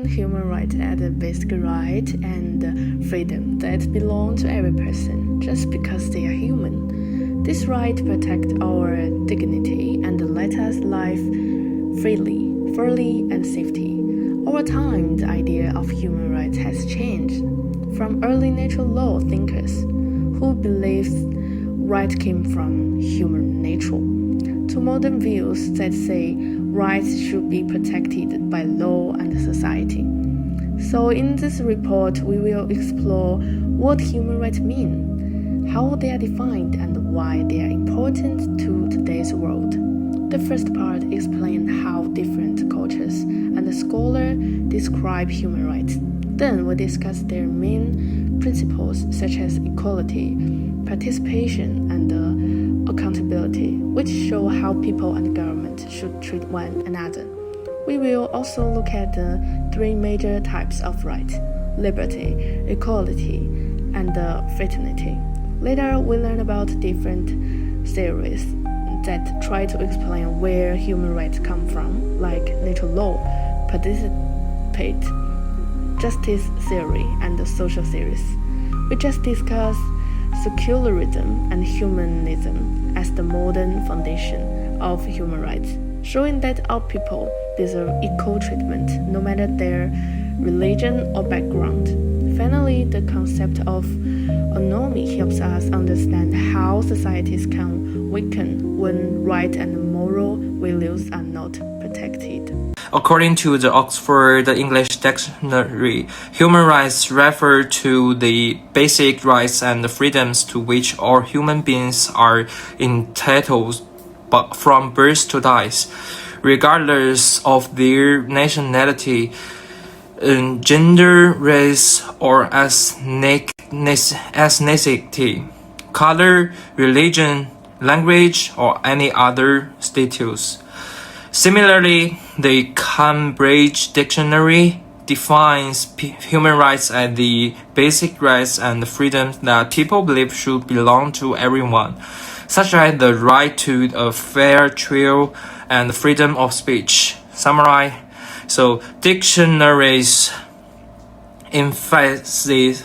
Human rights as a basic right and freedom that belong to every person just because they are human. This right protects our dignity and let us live freely, fully, and safety. Over time, the idea of human rights has changed. From early natural law thinkers who believed right came from human nature, to modern views that say rights should be protected by law and society. So in this report, we will explore what human rights mean, how they are defined, and why they are important to today's world. The first part explains how different cultures and scholars describe human rights. Then we discuss their main principles such as equality, participation, and accountability, which show how people and government should treat one another. We will also look at the three major types of rights: liberty, equality, and fraternity. Later, we learn about different theories that try to explain where human rights come from, like natural law, participate, justice theory, and social theories. We just discussed secularism and humanism as the modern foundation of human rights, showing that all people deserve equal treatment no matter their religion or background. Finally, the concept of autonomy helps us understand how societies can weaken when right and moral values are not protected. According to the Oxford English Dictionary, human rights refer to the basic rights and freedoms to which all human beings are entitled from birth to death, regardless of their nationality, gender, race, or ethnicity, color, religion, language, or any other status. Similarly, the Cambridge Dictionary defines human rights as the basic rights and freedoms that people believe should belong to everyone, such as the right to a fair trial and freedom of speech. Summarize. So, dictionaries emphasize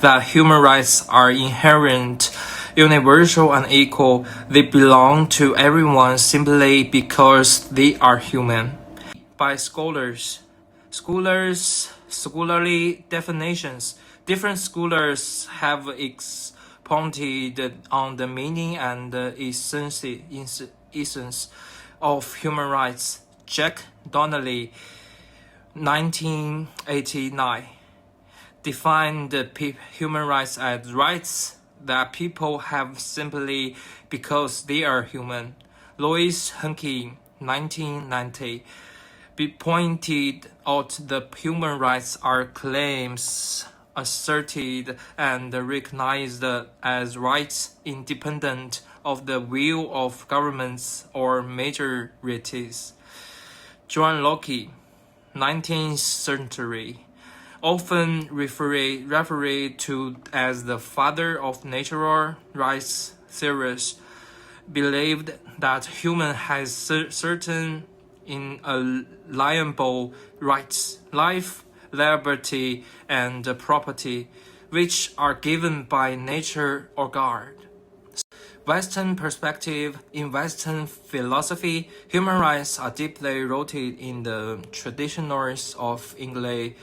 that human rights are inherent, universal, and equal. They belong to everyone simply because they are human. By scholarly definitions. Different scholars have expounded on the meaning and essence of human rights. Jack Donnelly, 1989, defined human rights as rights that people have simply because they are human. Louis Henke, 1990, pointed out that human rights are claims asserted and recognized as rights independent of the will of governments or majorities. John Locke, 19th century, often referred to as the father of natural rights theories, believed that human has certain inalienable rights, life, liberty, and property, which are given by nature or God. Western perspective. In Western philosophy, human rights are deeply rooted in the traditions of Enlightenment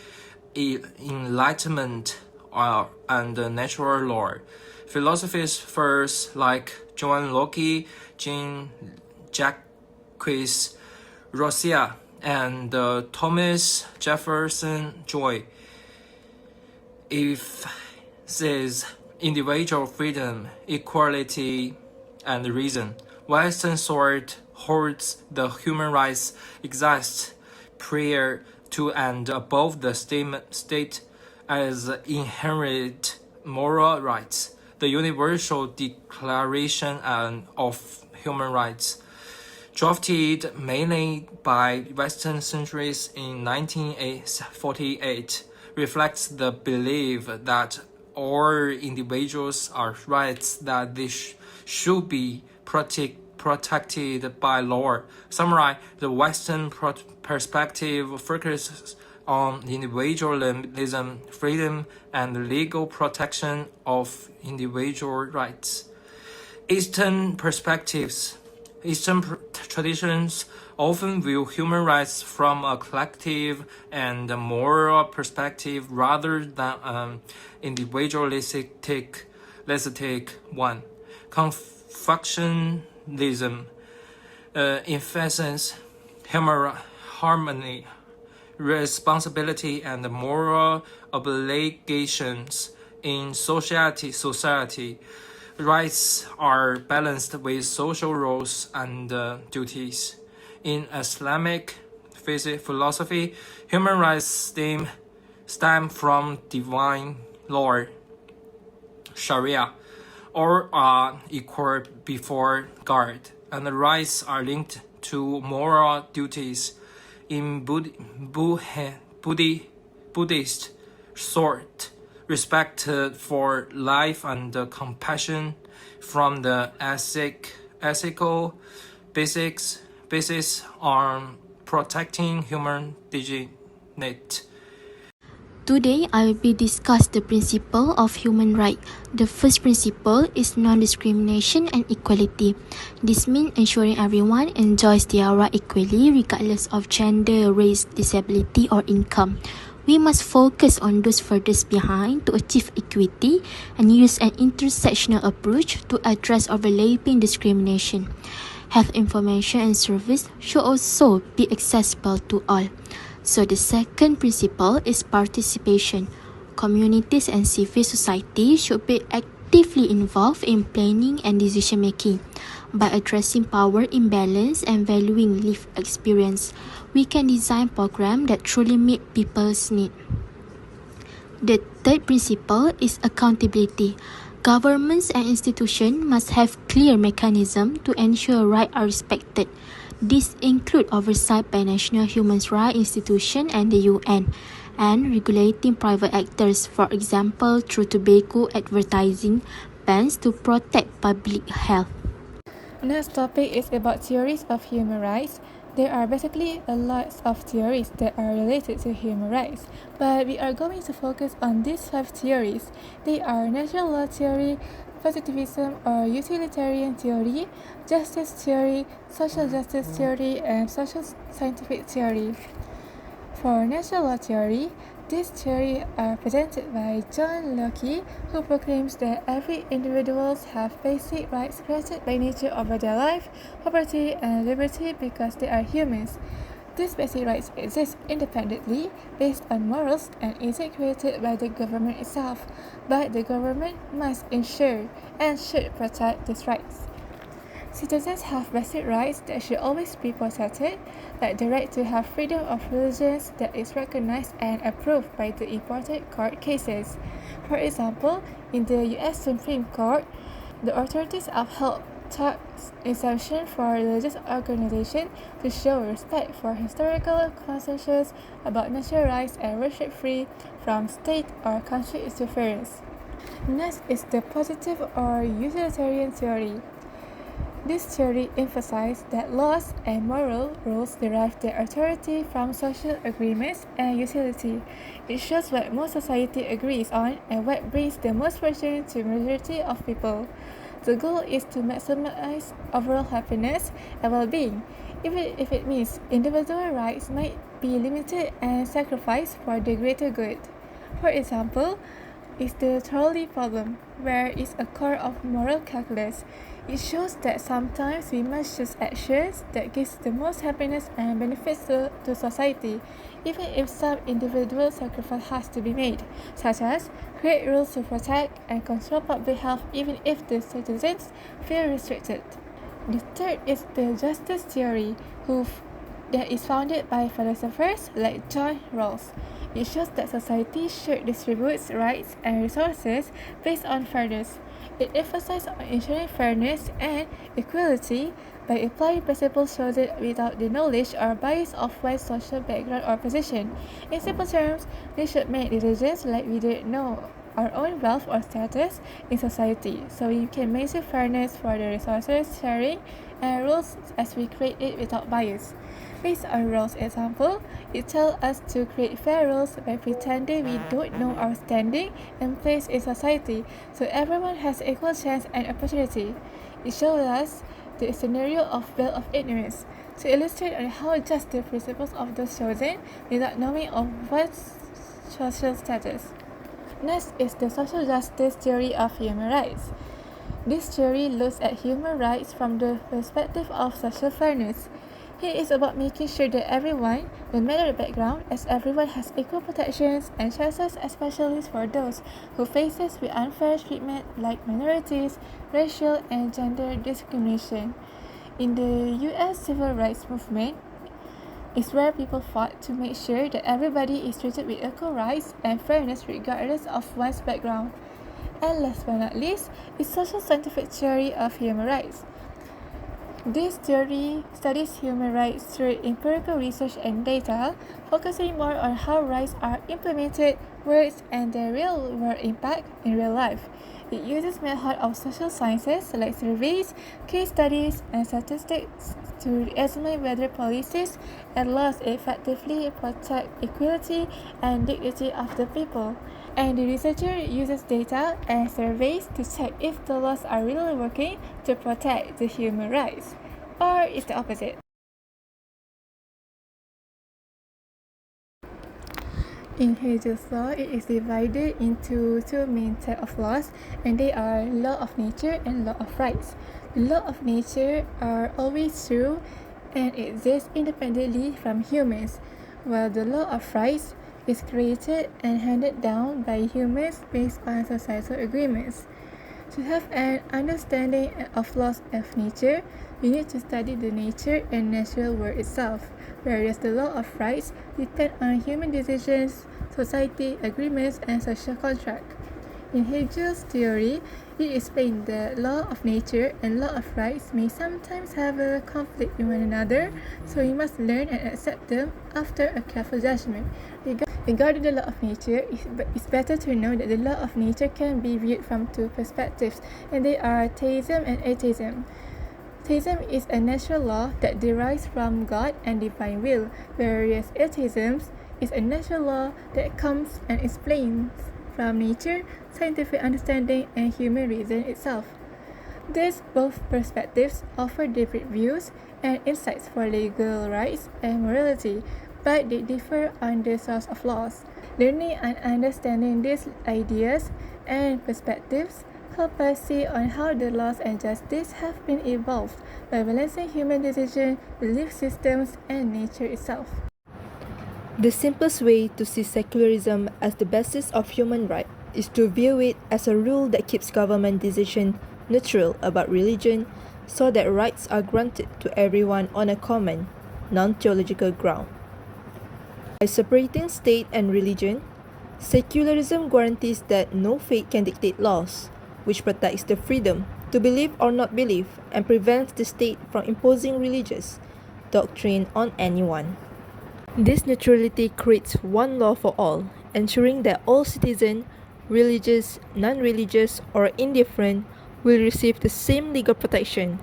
and natural law. Philosophers like John Locke, Jean-Jacques Rousseau, and Thomas Jefferson Joy emphasize individual freedom, equality, and reason. Western thought holds the human rights exist prior to and above the state as inherent moral rights. The Universal Declaration of Human Rights, drafted mainly by Western centuries in 1948, reflects the belief that all individuals are rights that they should be protected by law. Summarize, the Western perspective focuses on individualism, freedom, and legal protection of individual rights. Eastern traditions often view human rights from a collective and moral perspective rather than an individualistic one. Confucianism emphasizes harmony, responsibility, and moral obligations in society. Rights are balanced with social roles and duties. In Islamic philosophy, human rights stem from divine law, Sharia, or are equal before God, and the rights are linked to moral duties. In Buddhist thought, respect for life and compassion from the ethical basis on protecting human dignity. Today, I will be discuss the principle of human right. The first principle is non-discrimination and equality. This means ensuring everyone enjoys their right equally regardless of gender, race, disability, or income. We must focus on those furthest behind to achieve equity and use an intersectional approach to address overlapping discrimination. Health information and service should also be accessible to all. So the second principle is participation. Communities and civil society should be actively involved in planning and decision making. By addressing power imbalance and valuing lived experience, we can design programs that truly meet people's needs. The third principle is accountability. Governments and institutions must have clear mechanisms to ensure rights are respected. These include oversight by national human rights institutions and the UN, and regulating private actors, for example, through tobacco advertising bans to protect public health. Next topic is about theories of human rights. There are basically a lot of theories that are related to human rights, but we are going to focus on these 5 theories. They are natural law theory, positivism or utilitarian theory, justice theory, social justice theory, and social scientific theory. For natural law theory, these theories are presented by John Locke, who proclaims that every individual has basic rights granted by nature over their life, property, and liberty because they are humans. These basic rights exist independently based on morals and isn't created by the government itself, but the government must ensure and should protect these rights. Citizens have basic rights that should always be protected, like the right to have freedom of religions that is recognized and approved by the important court cases. For example, in the US Supreme Court, the authorities upheld tax exemption for religious organizations to show respect for historical consensus about natural rights and worship free from state or country interference. Next is the positive or utilitarian theory. This theory emphasizes that laws and moral rules derive their authority from social agreements and utility. It shows what most society agrees on and what brings the most fortune to majority of people. The goal is to maximize overall happiness and well-being, even if it means individual rights might be limited and sacrificed for the greater good. For example, is the trolley problem, where it's a core of moral calculus. It shows that sometimes we must choose actions that gives the most happiness and benefits to society, even if some individual sacrifice has to be made, such as create rules to protect and control public health even if the citizens feel restricted. The third is the justice theory, that is founded by philosophers like John Rawls. It shows that society should distribute rights and resources based on fairness. It emphasizes on ensuring fairness and equality by applying principles chosen without the knowledge or bias of one's social background or position. In simple terms, we should make decisions like we didn't know our own wealth or status in society, so we can measure fairness for the resources sharing and rules as we create it without bias. Based on rules example, it tells us to create fair rules by pretending we don't know our standing and place in society, so everyone has equal chance and opportunity. It shows us the scenario of veil of ignorance to illustrate on how just the principles of those chosen without knowing of one's social status. Next is the social justice theory of human rights. This theory looks at human rights from the perspective of social fairness. It is about making sure that everyone, no matter the background, as everyone has equal protections and chances, especially for those who faces with unfair treatment like minorities, racial and gender discrimination. In the US civil rights movement, is where people fought to make sure that everybody is treated with equal rights and fairness regardless of one's background. And last but not least is social scientific theory of human rights. This theory studies human rights through empirical research and data, focusing more on how rights are implemented, works, and their real-world impact in real life. It uses methods of social sciences like surveys, case studies, and statistics to examine whether policies and laws effectively protect equality and dignity of the people. And the researcher uses data and surveys to check if the laws are really working to protect the human rights, or is the opposite. In Hegel's law, it is divided into two main types of laws, and they are law of nature and law of rights. The law of nature are always true and exist independently from humans, while the law of rights is created and handed down by humans based on societal agreements. To have an understanding of laws of nature, we need to study the nature and natural world itself, whereas the law of rights depend on human decisions, society agreements, and social contract. In Hegel's theory, it explained that law of nature and law of rights may sometimes have a conflict with one another, so we must learn and accept them after a careful judgment. Regarding the law of nature, it's better to know that the law of nature can be viewed from two perspectives, and they are theism and atheism. Theism is a natural law that derives from God and divine will, whereas atheism is a natural law that comes and explains from nature, scientific understanding, and human reason itself. These both perspectives offer different views and insights for legal rights and morality, but they differ on the source of laws. Learning and understanding these ideas and perspectives help us see on how the laws and justice have been evolved by balancing human decision, belief systems, and nature itself. The simplest way to see secularism as the basis of human rights is to view it as a rule that keeps government decision neutral about religion, so that rights are granted to everyone on a common, non-theological ground. By separating state and religion, secularism guarantees that no faith can dictate laws, which protects the freedom to believe or not believe and prevents the state from imposing religious doctrine on anyone. This neutrality creates one law for all, ensuring that all citizens, religious, non-religious, or indifferent, will receive the same legal protection,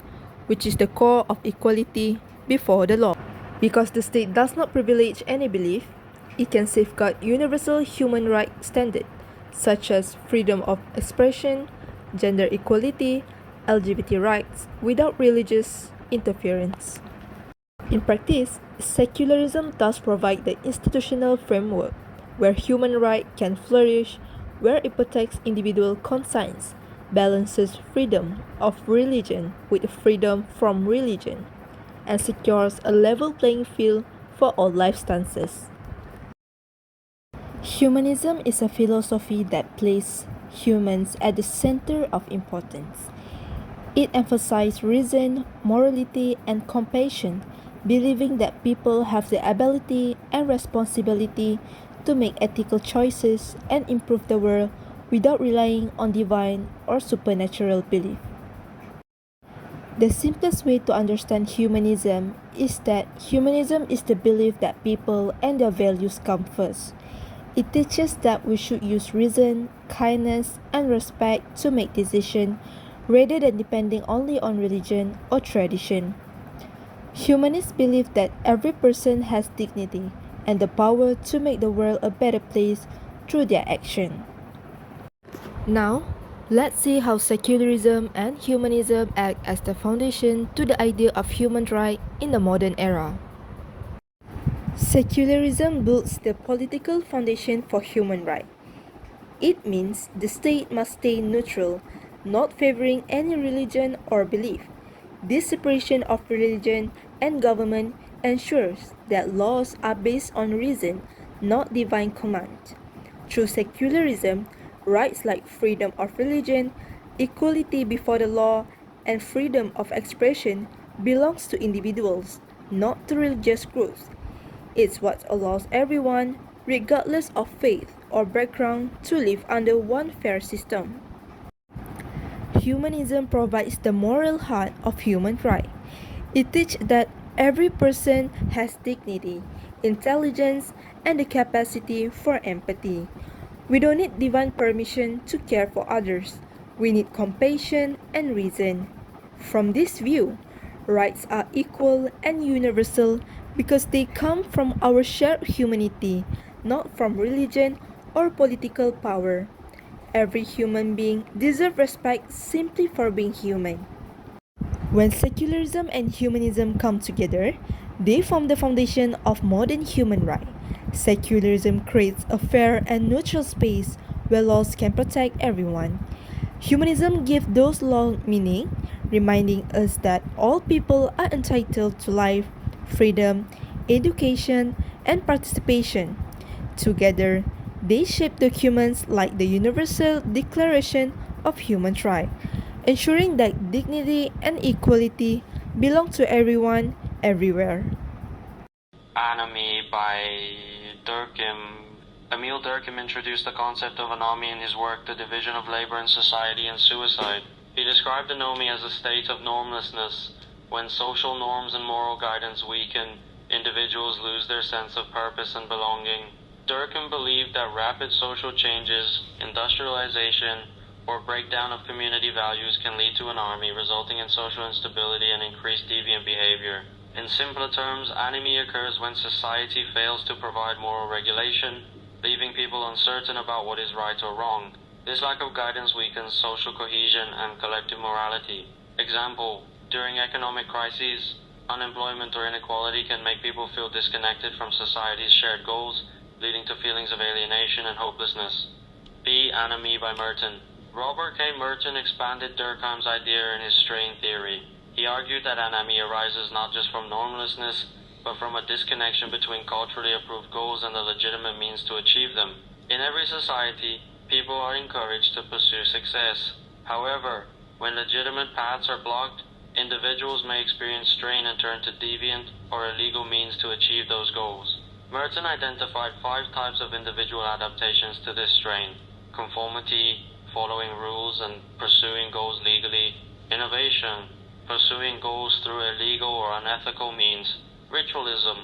which is the core of equality before the law. Because the state does not privilege any belief, it can safeguard universal human rights standards such as freedom of expression, gender equality, LGBT rights without religious interference. In practice, secularism does provide the institutional framework where human rights can flourish, where it protects individual conscience, balances freedom of religion with freedom from religion, and secures a level playing field for all life stances. Humanism is a philosophy that places humans at the center of importance. It emphasizes reason, morality, and compassion, believing that people have the ability and responsibility to make ethical choices and improve the world without relying on divine or supernatural belief. The simplest way to understand humanism is that humanism is the belief that people and their values come first. It teaches that we should use reason, kindness, and respect to make decisions rather than depending only on religion or tradition. Humanists believe that every person has dignity and the power to make the world a better place through their action. Now, let's see how secularism and humanism act as the foundation to the idea of human rights in the modern era. Secularism builds the political foundation for human rights. It means the state must stay neutral, not favoring any religion or belief. This separation of religion and government ensures that laws are based on reason, not divine command. Through secularism, rights like freedom of religion, equality before the law, and freedom of expression belongs to individuals, not to religious groups. It's what allows everyone, regardless of faith or background, to live under one fair system. Humanism provides the moral heart of human rights. It teaches that every person has dignity, intelligence, and the capacity for empathy. We don't need divine permission to care for others. We need compassion and reason. From this view, rights are equal and universal because they come from our shared humanity, not from religion or political power. Every human being deserves respect simply for being human. When secularism and humanism come together, they form the foundation of modern human rights. Secularism creates a fair and neutral space where laws can protect everyone. Humanism gives those laws meaning, reminding us that all people are entitled to life, freedom, education, and participation. Together, they shape documents like the Universal Declaration of Human Rights, ensuring that dignity and equality belong to everyone, everywhere. Anomie by Durkheim. Emile Durkheim introduced the concept of anomie in his work The Division of Labor in Society and Suicide. He described anomie as a state of normlessness. When social norms and moral guidance weaken, individuals lose their sense of purpose and belonging. Durkheim believed that rapid social changes, industrialization, or breakdown of community values can lead to anomie, resulting in social instability and increased deviant behavior. In simpler terms, anomie occurs when society fails to provide moral regulation, leaving people uncertain about what is right or wrong. This lack of guidance weakens social cohesion and collective morality. Example, during economic crises, unemployment or inequality can make people feel disconnected from society's shared goals, leading to feelings of alienation and hopelessness. B. Anomie by Merton. Robert K. Merton expanded Durkheim's idea in his strain theory. He argued that anomie arises not just from normlessness, but from a disconnection between culturally approved goals and the legitimate means to achieve them. In every society, people are encouraged to pursue success. However, when legitimate paths are blocked, individuals may experience strain and turn to deviant or illegal means to achieve those goals. Merton identified 5 types of individual adaptations to this strain: conformity, following rules and pursuing goals legally; innovation, pursuing goals through illegal or unethical means; ritualism,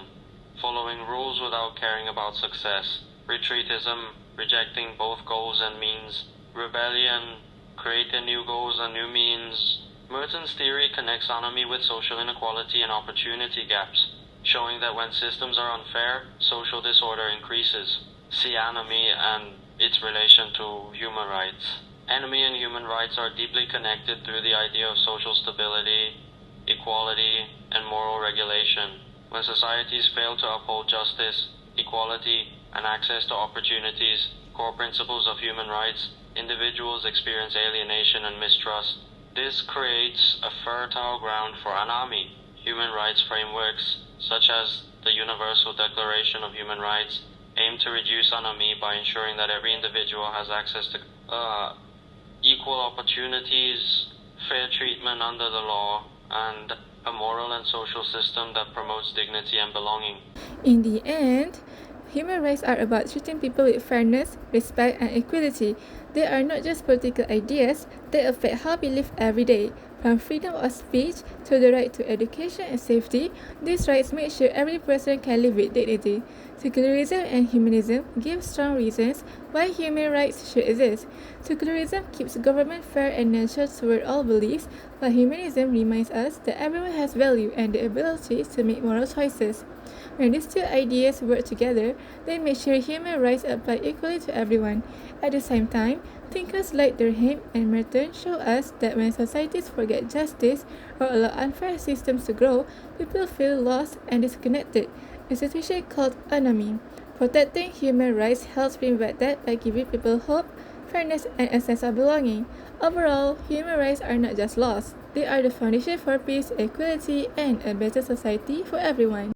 following rules without caring about success; retreatism, rejecting both goals and means; rebellion, creating new goals and new means. Merton's theory connects anomie with social inequality and opportunity gaps, showing that when systems are unfair, social disorder increases. See anomie and its relation to human rights. Anomie and human rights are deeply connected through the idea of social stability, equality, and moral regulation. When societies fail to uphold justice, equality, and access to opportunities, core principles of human rights, individuals experience alienation and mistrust. This creates a fertile ground for anomie. Human rights frameworks, such as the Universal Declaration of Human Rights, aim to reduce anomie by ensuring that every individual has access to equal opportunities, fair treatment under the law, and a moral and social system that promotes dignity and belonging. In the end, Human rights are about treating people with fairness, respect, and equality. They are not just political ideas, they affect how we live every day. From freedom of speech to the right to education and safety, these rights make sure every person can live with dignity. Secularism and humanism give strong reasons why human rights should exist. Secularism keeps government fair and neutral toward all beliefs, while humanism reminds us that everyone has value and the ability to make moral choices. When these two ideas work together, they make sure human rights apply equally to everyone. At the same time, thinkers like Durkheim and Merton show us that when societies forget justice or allow unfair systems to grow, people feel lost and disconnected, a situation called anomie. Protecting human rights helps prevent that by giving people hope, fairness, and a sense of belonging. Overall, human rights are not just laws, they are the foundation for peace, equality, and a better society for everyone.